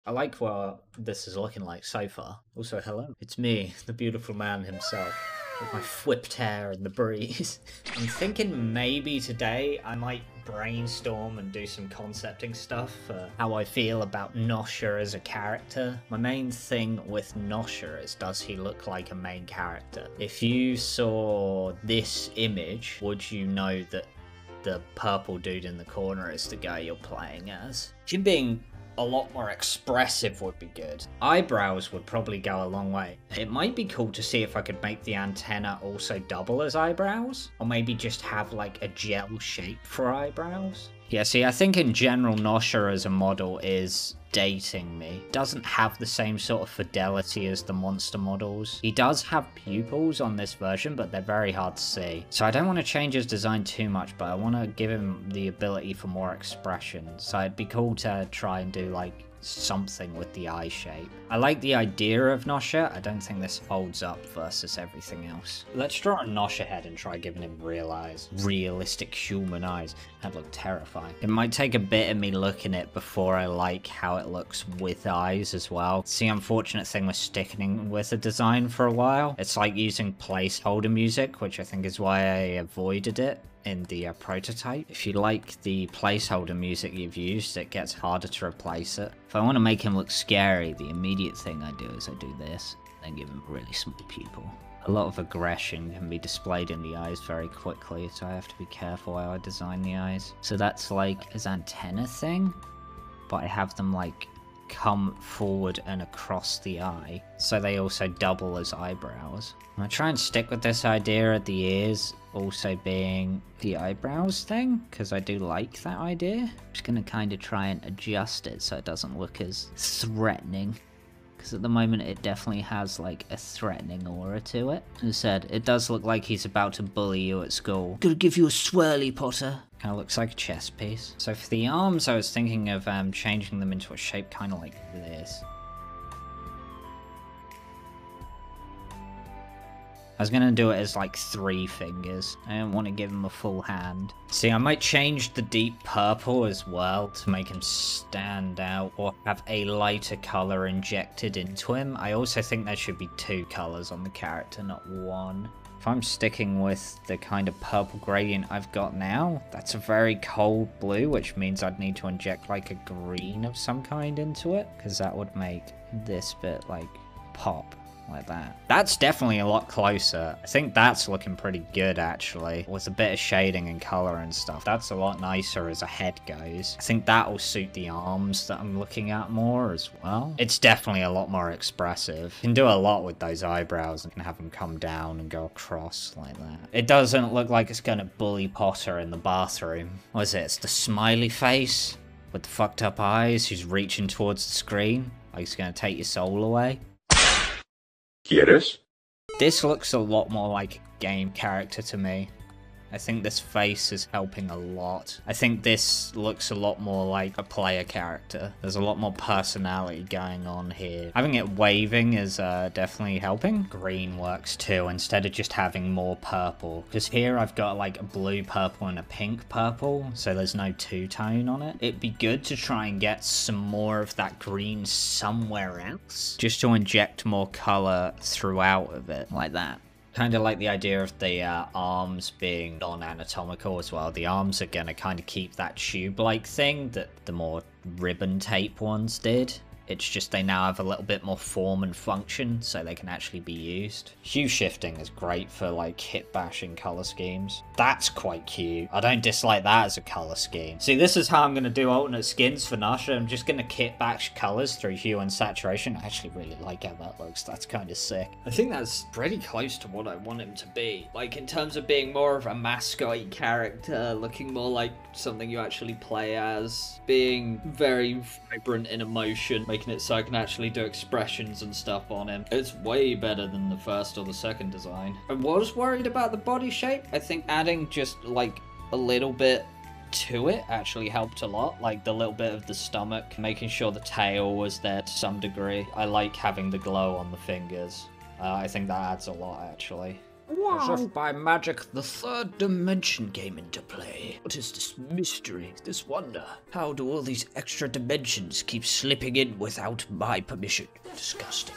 I like what this is looking like so far. Also, hello. It's me, the beautiful man himself, with my whipped hair in the breeze. I'm thinking maybe today I might brainstorm and do some concepting stuff for how I feel about Nosher as a character. My main thing with Nosher is, does he look like a main character? If you saw this image, would you know that the purple dude in the corner is the guy you're playing as? Him being a lot more expressive would be good. Eyebrows would probably go a long way. It might be cool to see if I could make the antenna also double as eyebrows, or maybe just have like a gel shape for eyebrows. Yeah, see, I think in general Nosher as a model is dating me. Doesn't have the same sort of fidelity as the monster models. He does have pupils on this version, but they're very hard to see. So I don't want to change his design too much, but I want to give him the ability for more expression. So it'd be cool to try and do like something with the eye shape. I like the idea of Nosher. I don't think this holds up versus everything else. Let's draw a Nosher head and try giving him real eyes. Realistic human eyes. That'd look terrifying. It might take a bit of me looking at it before I like how it looks with eyes as well. It's the unfortunate thing with sticking with a design for a while. It's like using placeholder music, which I think is why I avoided it in the prototype. If you like the placeholder music you've used, it gets harder to replace it. If I want to make him look scary, the immediate thing I do is I do this, then give him a really small pupil. A lot of aggression can be displayed in the eyes very quickly, so I have to be careful how I design the eyes. So that's like his antenna thing, but I have them like come forward and across the eye, so they also double as eyebrows. I'm gonna try and stick with this idea of the ears also being the eyebrows thing, because I do like that idea. I'm just gonna kind of try and adjust it so it doesn't look as threatening, because at the moment it definitely has like a threatening aura to it. As I said, it does look like he's about to bully you at school. Gonna give you a swirly, Potter. Kind of looks like a chess piece. So for the arms, I was thinking of changing them into a shape kind of like this. I was going to do it as like 3 fingers. I don't want to give him a full hand. See, I might change the deep purple as well to make him stand out, or have a lighter color injected into him. I also think there should be 2 colors on the character, not 1. If I'm sticking with the kind of purple gradient I've got now, that's a very cold blue, which means I'd need to inject like a green of some kind into it, because that would make this bit like pop. Like that. That's definitely a lot closer. I think that's looking pretty good actually, with a bit of shading and color and stuff. That's a lot nicer as a head goes. I think that'll suit the arms that I'm looking at more as well. It's definitely a lot more expressive. You can do a lot with those eyebrows and have them come down and go across like that. It doesn't look like it's gonna bully Potter in the bathroom. What is it? It's the smiley face with the fucked up eyes who's reaching towards the screen like he's gonna take your soul away. ¿Quieres? This looks a lot more like a game character to me. I think this face is helping a lot. I think this looks a lot more like a player character. There's a lot more personality going on here. Having it waving is definitely helping. Green works too, instead of just having more purple. Because here I've got like a blue purple and a pink purple, so there's no two-tone on it. It'd be good to try and get some more of that green somewhere else, just to inject more color throughout of it, like that. Kind of like the idea of the arms being non-anatomical as well. The arms are going to kind of keep that tube-like thing that the more ribbon tape ones did. It's just they now have a little bit more form and function, so they can actually be used. Hue shifting is great for like hit bashing color schemes. That's quite cute. I don't dislike that as a color scheme. See, this is how I'm going to do alternate skins for Nosher. I'm just going to kit bash colors through hue and saturation. I actually really like how that looks. That's kind of sick. I think that's pretty close to what I want him to be. Like in terms of being more of a mascot character, looking more like something you actually play as, being very vibrant in emotion, making it so I can actually do expressions and stuff on him. It's way better than the first or the second design. I was worried about the body shape. I think adding just like a little bit to it actually helped a lot, like the little bit of the stomach, making sure the tail was there to some degree. I like having the glow on the fingers. I think that adds a lot actually. As if by magic, the third dimension came into play. What is this mystery, this wonder? How do all these extra dimensions keep slipping in without my permission? Disgusting.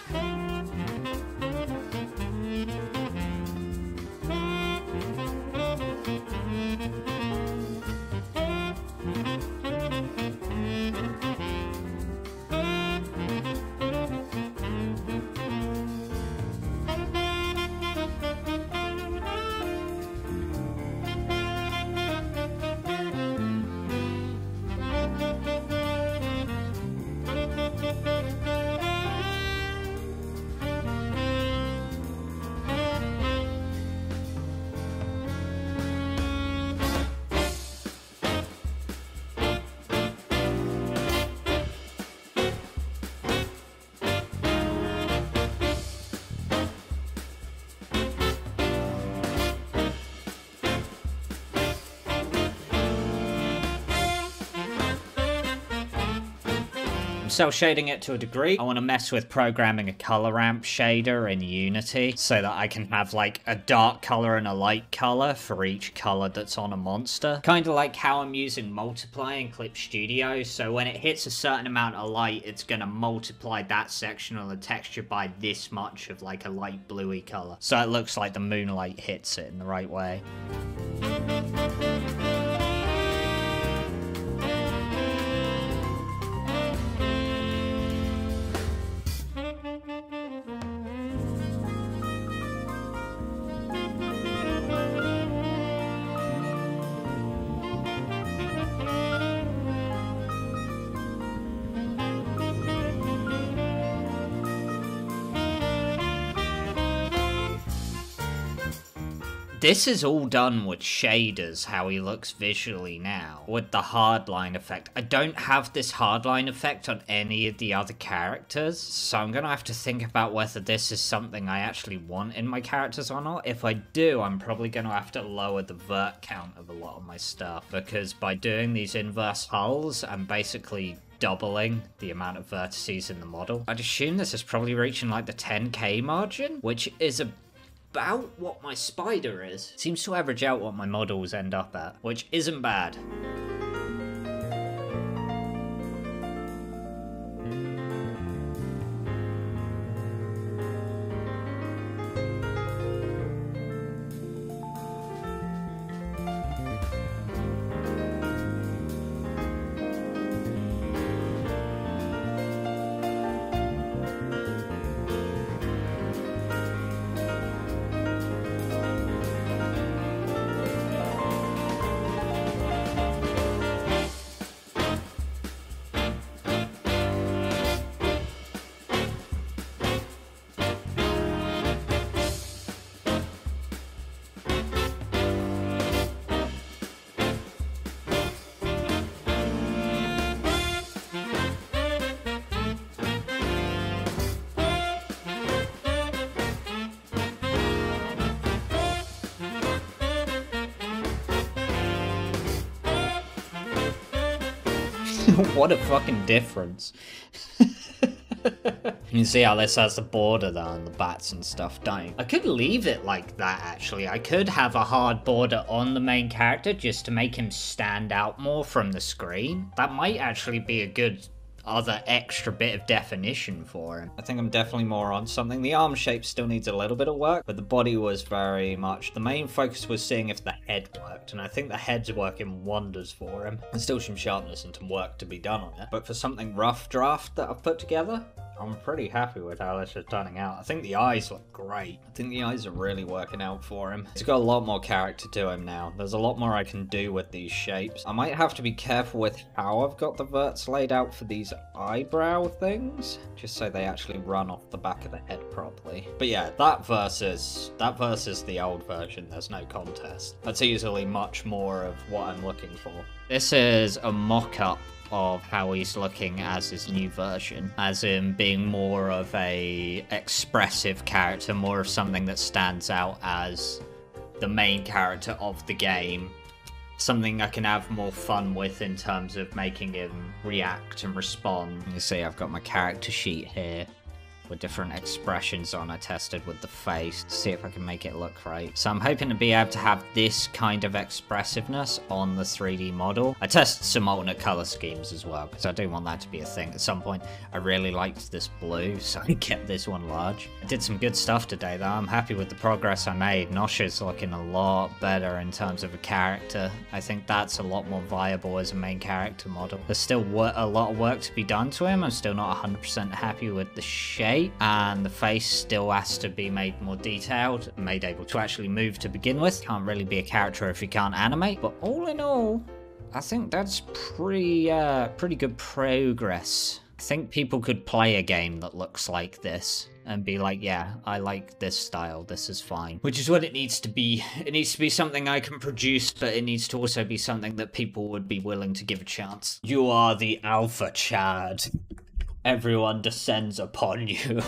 I'm cel shading it to a degree. I want to mess with programming a color ramp shader in Unity so that I can have like a dark color and a light color for each color that's on a monster. Kind of like how I'm using multiply in Clip Studio. So when it hits a certain amount of light, it's going to multiply that section of the texture by this much of like a light bluey color. So it looks like the moonlight hits it in the right way. This is all done with shaders, how he looks visually now, with the hardline effect. I don't have this hardline effect on any of the other characters, so I'm gonna have to think about whether this is something I actually want in my characters or not. If I do, I'm probably gonna have to lower the vert count of a lot of my stuff, because by doing these inverse hulls, I'm basically doubling the amount of vertices in the model. I'd assume this is probably reaching like the 10k margin, which is about what my spider is. Seems to average out what my models end up at, which isn't bad. What a fucking difference. You can see how this has the border there and the bats and stuff, don't you? I could leave it like that, actually. I could have a hard border on the main character just to make him stand out more from the screen. That might actually be a good other extra bit of definition for him. I think I'm definitely more on something. The arm shape still needs a little bit of work, but the body was very much... The main focus was seeing if the head worked, and I think the head's working wonders for him. There's still some sharpness and some work to be done on it, but for something rough draft that I've put together, I'm pretty happy with how this is turning out. I think the eyes look great. I think the eyes are really working out for him. He's got a lot more character to him now. There's a lot more I can do with these shapes. I might have to be careful with how I've got the verts laid out for these eyebrow things, just so they actually run off the back of the head properly. But yeah, that versus the old version, there's no contest. That's easily much more of what I'm looking for. This is a mock-up of how he's looking as his new version, as in being more of a expressive character, more of something that stands out as the main character of the game, something I can have more fun with in terms of making him react and respond. You see I've got my character sheet here. with different expressions on. I tested with the face to see if I can make it look right. So I'm hoping to be able to have this kind of expressiveness on the 3D model. I tested some alternate color schemes as well, because I do want that to be a thing at some point. I really liked this blue, so I kept this one large. I did some good stuff today, though. I'm happy with the progress I made. Nosh is looking a lot better in terms of a character. I think that's a lot more viable as a main character model. There's still a lot of work to be done to him. I'm still not 100% happy with the shape, and the face still has to be made more detailed, made able to actually move to begin with. Can't really be a character if you can't animate, but all in all, I think that's pretty good progress. I think people could play a game that looks like this and be like, yeah, I like this style, this is fine. Which is what it needs to be. It needs to be something I can produce, but it needs to also be something that people would be willing to give a chance. You are the Alpha Chad. Everyone descends upon you.